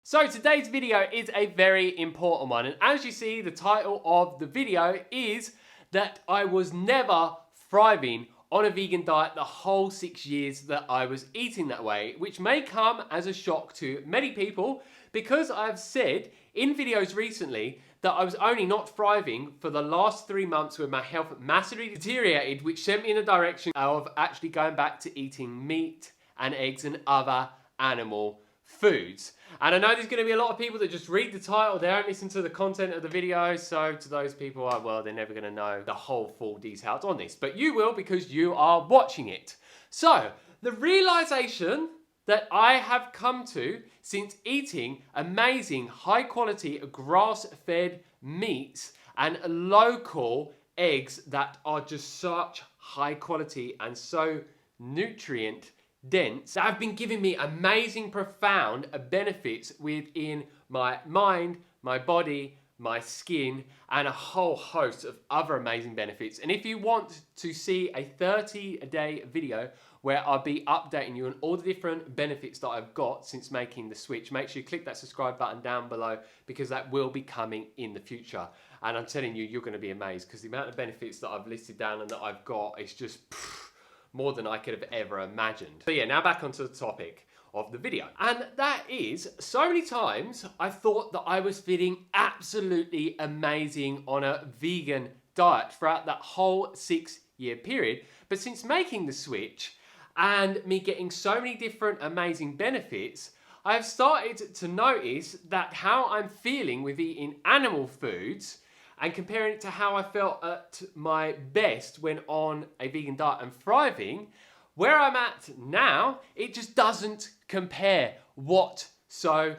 So today's video is a very important one, and as you see, the title of the video is that I was never thriving on a vegan diet the whole 6 years that I was eating that way, which may come as a shock to many people because I've said in videos recently that I was only not thriving for the last 3 months when my health massively deteriorated, which sent me in the direction of actually going back to eating meat and eggs and other animal foods. And I know there's going to be a lot of people that just read the title, they don't listen to the content of the video, so to those people, well, they're never going to know the whole full details on this. But you will because you are watching it. So, the realization that I have come to since eating amazing, high quality, grass-fed meats and local eggs that are just such high quality and so nutrient dense that have been giving me amazing, profound benefits within my mind, my body, my skin, and a whole host of other amazing benefits. And if you want to see a 30-day video where I'll be updating you on all the different benefits that I've got since making the switch, make sure you click that subscribe button down below because that will be coming in the future. And I'm telling you, you're going to be amazed because the amount of benefits that I've listed down and that I've got is just more than I could have ever imagined. But yeah, now back onto the topic of the video. And that is, so many times I thought that I was feeling absolutely amazing on a vegan diet throughout that whole 6-year period. But since making the switch and me getting so many different amazing benefits, I've started to notice that how I'm feeling with eating animal foods and comparing it to how I felt at my best when on a vegan diet and thriving, where I'm at now, it just doesn't compare whatsoever.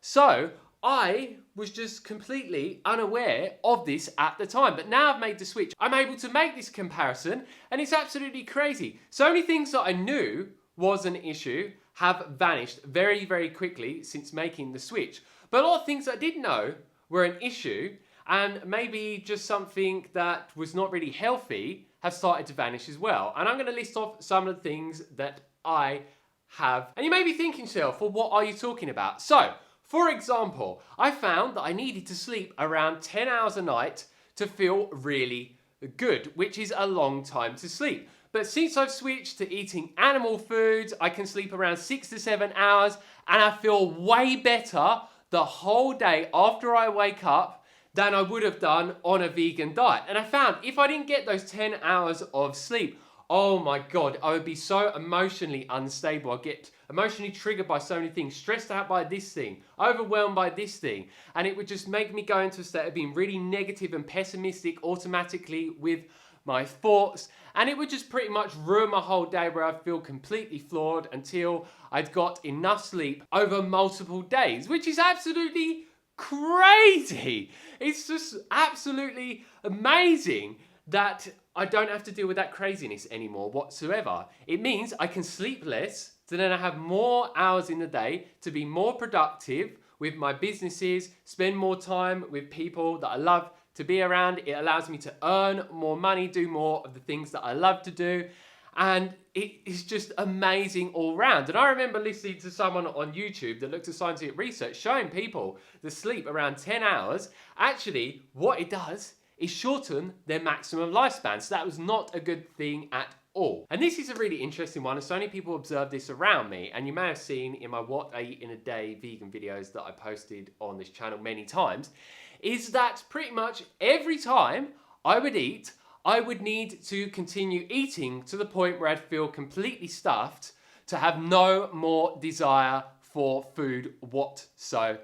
So I was just completely unaware of this at the time. But now I've made the switch, I'm able to make this comparison and it's absolutely crazy. So many things that I knew was an issue have vanished very, very quickly since making the switch. But a lot of things I didn't know were an issue and maybe just something that was not really healthy have started to vanish as well. And I'm going to list off some of the things that I have. And you may be thinking to yourself, well, what are you talking about? So, for example, I found that I needed to sleep around 10 hours a night to feel really good, which is a long time to sleep. But since I've switched to eating animal foods, I can sleep around 6 to 7 hours and I feel way better the whole day after I wake up than I would have done on a vegan diet. And I found if I didn't get those 10 hours of sleep, oh my God, I would be so emotionally unstable. I'd get emotionally triggered by so many things, stressed out by this thing, overwhelmed by this thing. And it would just make me go into a state of being really negative and pessimistic automatically with my thoughts. And it would just pretty much ruin my whole day where I'd feel completely flawed until I'd got enough sleep over multiple days, which is absolutely crazy. It's just absolutely amazing that I don't have to deal with that craziness anymore whatsoever. It means I can sleep less, so then I have more hours in the day to be more productive with my businesses, spend more time with people that I love to be around. It allows me to earn more money, do more of the things that I love to do. And it is just amazing all round. And I remember listening to someone on YouTube that looked at scientific research showing people that sleep around 10 hours. Actually, what it does is shorten their maximum lifespan. So that was not a good thing at all. And this is a really interesting one, and so many people observe this around me. And you may have seen in my What I Eat in a Day vegan videos that I posted on this channel many times, is that pretty much every time I would eat, I would need to continue eating to the point where I'd feel completely stuffed to have no more desire for food whatsoever,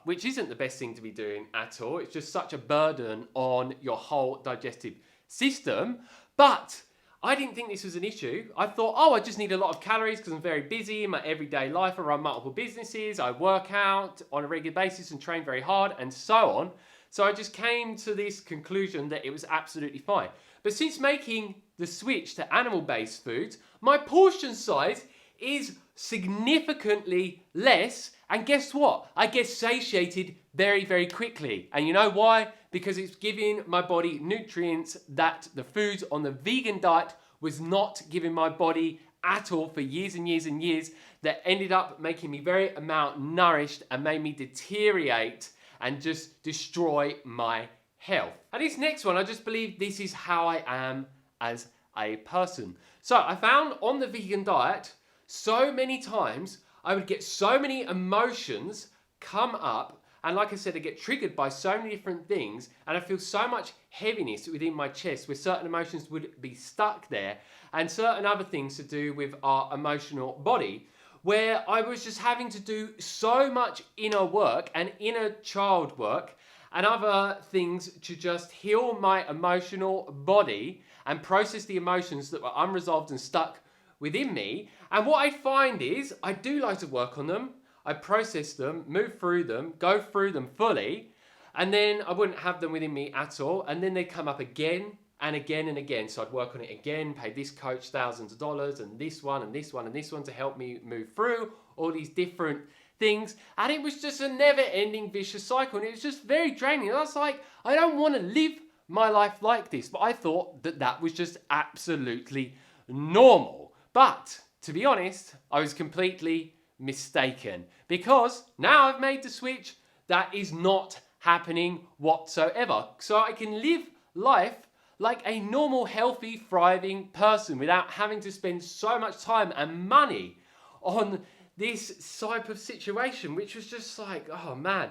which isn't the best thing to be doing at all. It's just such a burden on your whole digestive system. But I didn't think this was an issue. I thought, oh, I just need a lot of calories because I'm very busy in my everyday life. I run multiple businesses, I work out on a regular basis and train very hard and so on. So I just came to this conclusion that it was absolutely fine. But since making the switch to animal-based foods, my portion size is significantly less. And guess what? I get satiated very, very quickly. And you know why? Because it's giving my body nutrients that the foods on the vegan diet was not giving my body at all for years and years and years. that ended up making me very malnourished and made me deteriorate and just destroy my health. And this next one, I just believe this is how I am as a person. So I found on the vegan diet, so many times I would get so many emotions come up, and like I said, I get triggered by so many different things, and I feel so much heaviness within my chest where certain emotions would be stuck there, and certain other things to do with our emotional body, where I was just having to do so much inner work and inner child work and other things to just heal my emotional body and process the emotions that were unresolved and stuck within me. And what I find is I do like to work on them. I process them, move through them, go through them fully, and then I wouldn't have them within me at all. And then they'd come up again and again and again. So I'd work on it again, pay this coach thousands of dollars, and this one and this one and this one to help me move through all these different things. And it was just a never-ending vicious cycle. And it was just very draining. And I was like, I don't want to live my life like this. But I thought that that was just absolutely normal. But to be honest, I was completely mistaken, because now I've made the switch. That is not happening whatsoever. So I can live life like a normal, healthy, thriving person without having to spend so much time and money on this type of situation, which was just like, oh man,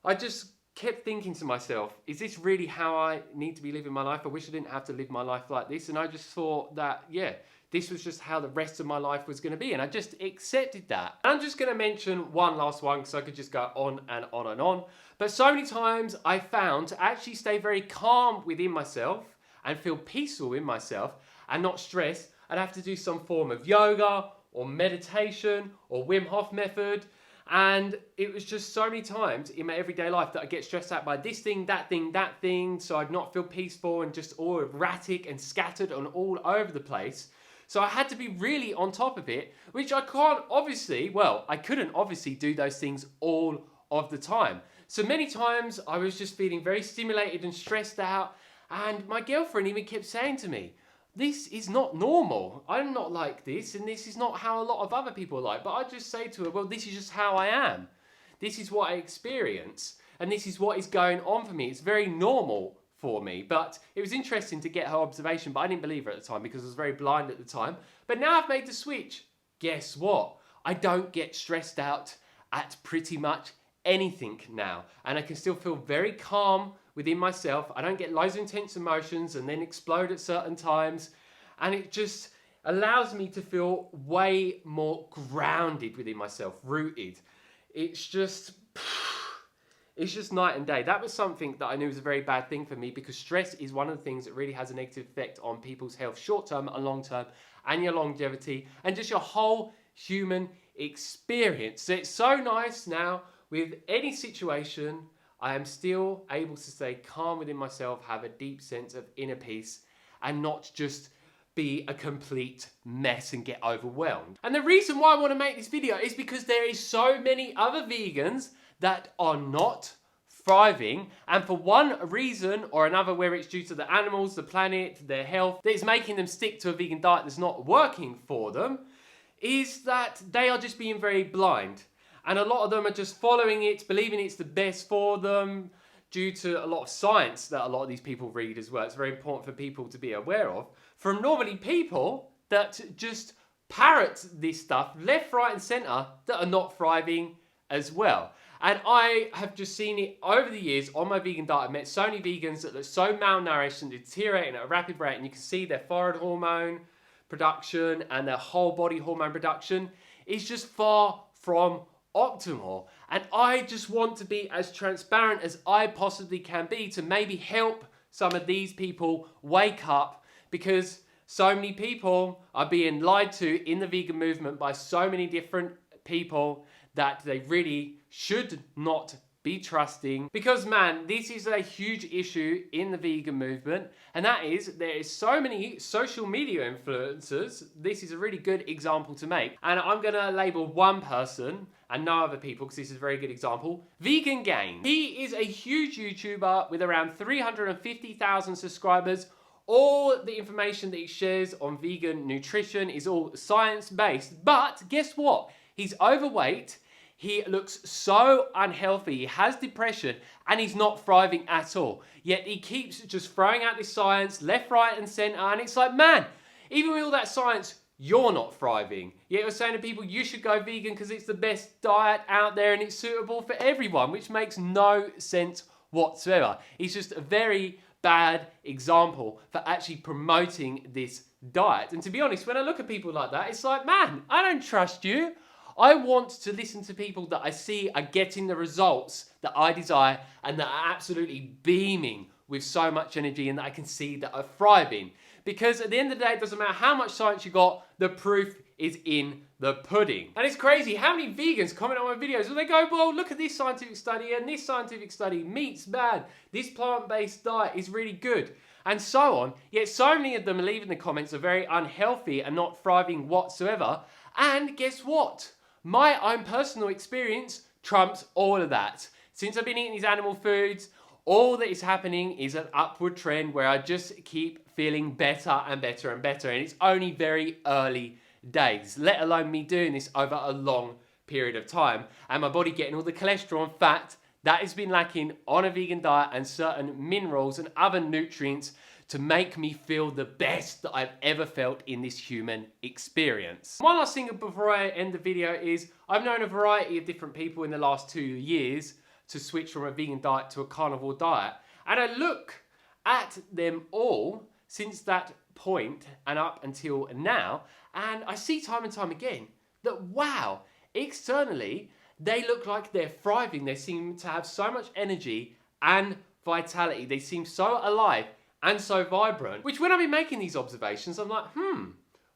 I just kept thinking to myself, is this really how I need to be living my life? I wish I didn't have to live my life like this. And I just thought that, yeah, this was just how the rest of my life was going to be. And I just accepted that. And I'm just going to mention one last one, because I could just go on and on and on. But so many times I found to actually stay very calm within myself and feel peaceful in myself and not stressed, I'd have to do some form of yoga or meditation or Wim Hof method. And it was just so many times in my everyday life that I get stressed out by this thing, that thing, that thing. So I'd not feel peaceful and just all erratic and scattered and all over the place. So I had to be really on top of it, which I couldn't obviously do those things all of the time. So many times I was just feeling very stimulated and stressed out. And my girlfriend even kept saying to me, this is not normal. I'm not like this, and this is not how a lot of other people are like. But I just say to her, well, this is just how I am. This is what I experience, and this is what is going on for me. It's very normal for me. But it was interesting to get her observation, but I didn't believe her at the time because I was very blind at the time. But now I've made the switch. Guess what? I don't get stressed out at pretty much anything now, and I can still feel very calm within myself. I don't get loads of intense emotions and then explode at certain times, and it just allows me to feel way more grounded within myself, rooted. It's just night and day. That was something that I knew was a very bad thing for me, because stress is one of the things that really has a negative effect on people's health, short-term and long-term, and your longevity, and just your whole human experience. So it's so nice now with any situation, I am still able to stay calm within myself, have a deep sense of inner peace, and not just be a complete mess and get overwhelmed. And the reason why I want to make this video is because there is so many other vegans that are not thriving, and for one reason or another, whether it's due to the animals, the planet, their health, that is making them stick to a vegan diet that's not working for them, is that they are just being very blind. And a lot of them are just following it, believing it's the best for them, due to a lot of science that a lot of these people read as well. It's very important for people to be aware of. From normally people that just parrot this stuff left, right and centre, that are not thriving as well. And I have just seen it over the years on my vegan diet. I've met so many vegans that look so malnourished and deteriorating at a rapid rate, and you can see their thyroid hormone production and their whole body hormone production is just far from optimal. And I just want to be as transparent as I possibly can be to maybe help some of these people wake up, because so many people are being lied to in the vegan movement by so many different people that they really should not be trusting. Because man, this is a huge issue in the vegan movement, and that is there is so many social media influencers. This is a really good example to make, and I'm gonna label one person and no other people because this is a very good example. Vegan Gain. He is a huge YouTuber with around 350,000 subscribers All the information that he shares on vegan nutrition is all science-based, but guess what? He's overweight, he looks so unhealthy, he has depression, and he's not thriving at all. Yet he keeps just throwing out this science left, right, and center, and it's like, man, even with all that science, you're not thriving. Yet you're saying to people, you should go vegan because it's the best diet out there and it's suitable for everyone, which makes no sense whatsoever. He's just a very bad example for actually promoting this diet. And to be honest, when I look at people like that, it's like, man, I don't trust you. I want to listen to people that I see are getting the results that I desire and that are absolutely beaming with so much energy and that I can see that are thriving. Because at the end of the day, it doesn't matter how much science you got, the proof is in the pudding. And it's crazy how many vegans comment on my videos where they go, well, look at this scientific study and this scientific study, meat's bad, this plant-based diet is really good, and so on. Yet so many of them leaving the comments are very unhealthy and not thriving whatsoever. And guess what? My own personal experience trumps all of that. Since I've been eating these animal foods, all that is happening is an upward trend where I just keep feeling better and better and better. And it's only very early days, let alone me doing this over a long period of time. And my body getting all the cholesterol and fat that has been lacking on a vegan diet and certain minerals and other nutrients to make me feel the best that I've ever felt in this human experience. One last thing before I end the video is I've known a variety of different people in the last 2 years to switch from a vegan diet to a carnivore diet. And I look at them all since that point and up until now, and I see time and time again that, wow, externally, they look like they're thriving. They seem to have so much energy and vitality. They seem so alive and so vibrant, which when I've been making these observations, I'm like,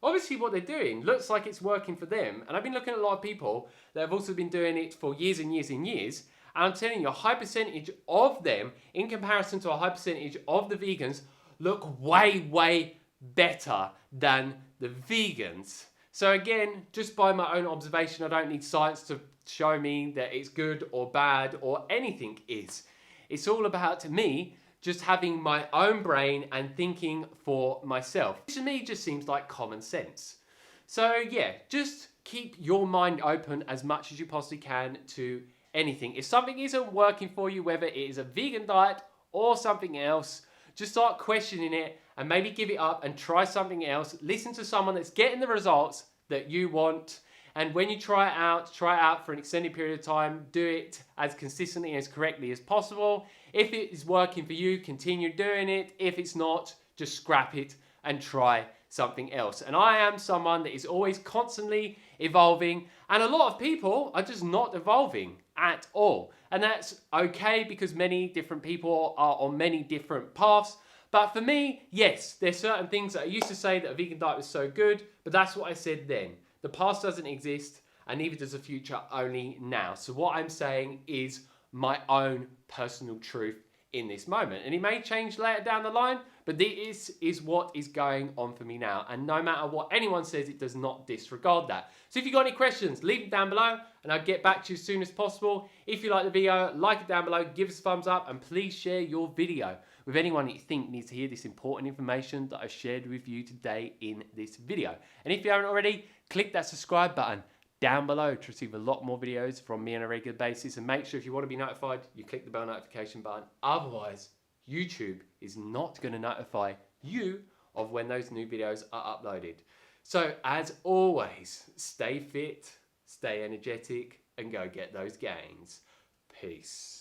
obviously what they're doing looks like it's working for them. And I've been looking at a lot of people that have also been doing it for years and years and years. And I'm telling you, a high percentage of them, in comparison to a high percentage of the vegans, look way, way better than the vegans. So again, just by my own observation, I don't need science to show me that it's good or bad or anything is. It's all about me just having my own brain and thinking for myself. Which to me just seems like common sense. So yeah, just keep your mind open as much as you possibly can to anything. If something isn't working for you, whether it is a vegan diet or something else, just start questioning it and maybe give it up and try something else. Listen to someone that's getting the results that you want. And when you try it out for an extended period of time. Do it as consistently and as correctly as possible. If it is working for you, continue doing it. If it's not, just scrap it and try something else. And I am someone that is always constantly evolving, and a lot of people are just not evolving at all. And that's okay because many different people are on many different paths. But for me, yes, there's certain things that I used to say that a vegan diet was so good, but that's what I said then. The past doesn't exist, and neither does the future, only now. So what I'm saying is my own personal truth in this moment. And it may change later down the line, but this is what is going on for me now. And no matter what anyone says, it does not disregard that. So if you've got any questions, leave them down below and I'll get back to you as soon as possible. If you like the video, like it down below, give us a thumbs up, and please share your video with anyone that you think needs to hear this important information that I've shared with you today in this video. And if you haven't already, click that subscribe button down below to receive a lot more videos from me on a regular basis. And make sure if you want to be notified, you click the bell notification button. Otherwise, YouTube is not going to notify you of when those new videos are uploaded. So as always, stay fit, stay energetic, and go get those gains. Peace.